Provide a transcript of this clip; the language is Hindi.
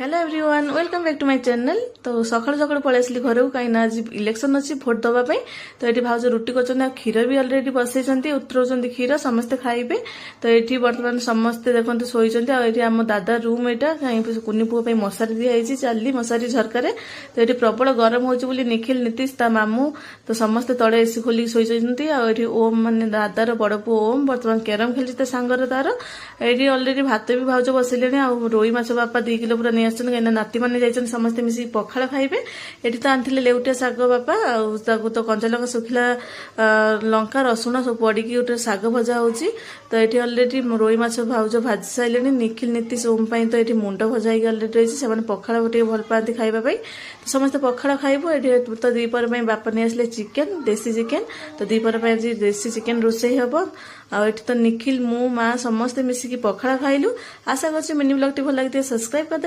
Hello everyone welcome back to my channel. तो सकाळु सकाळु पळै आसली घर को कहीं आज इलेक्शन अच्छी भोट दवा तो ये भाउज रुटी कर क्षीर भी अलरेडी बसई उतरौं क्षीर समस्ते खाइबे। तो ये बर्तमान समस्ते देखते शोती आम दादा रूम यहाँ कहीं कुनी पुओ मशारी दिखाई चाली मशारी झरकार। तो ये प्रबल गरम हो निखिल नीतीश ता मामू तो समस्ते तले एसी खोलिक शोती ओम मान दादार बड़ पु ओम बर्तमान कैरम खेली सांगर तार ये अलरेडी भात भी भाउज बसैले आ रोई माछ बापा 2 किलो पूरा नहीं कहीं नाती मैंने जाइए समस्ते मिसिक पखाड़ खाइबे। ये तो आनी लेउटिया शाग बापा आगु तो कंचा लंका सुखिला लंका रसुण सब पड़ी गोटे शाग भजा हो। तो ये अलरेडी रोई माछ भाउज भाजी सारे निखिल नीतीश ओम तो ये मुंड भजा अलरेडी रही से पखाड़ गोटे भल पाती खाइबापी। तो समस्त पखाड़ खाइबू। ये तो दीपर बापा नहीं आसले चिकेन देसी चिकेन। तो दीपर आज देसी चिकेन रोषे हम आ तो निखिल मु माँ समस्ते मिसिकी पखाड़ खाइलु। आशा कर मिनी ब्लॉग टी भल लगी सब्सक्राइब कर।